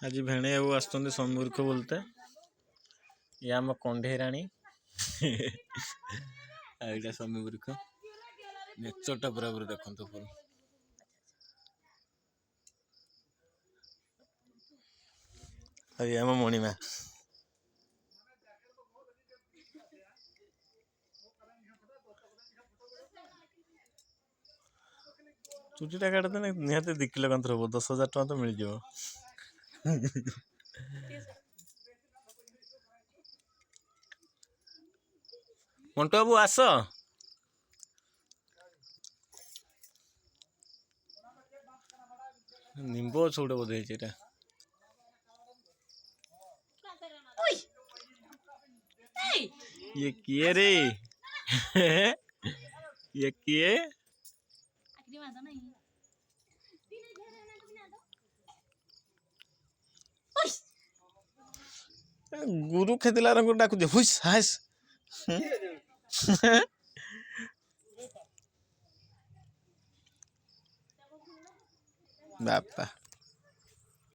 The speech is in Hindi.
आज भेणे बाबू आसुचंदी समूर्ख बोलते ये आम कंढेराणी आईटा समूर्ख नेचरटा पूरा पूरा देखो फुल अरे आम मणिमा चुटीटा काटदे निहाती 2 किलो कंतर हम 10,000 टका तो मिल जाओ मंटू बाबू आस निम्बो छोटे बोधे ये किए रे ये किए गुरु खेतिला रंग डाकु दे हुस हास बापा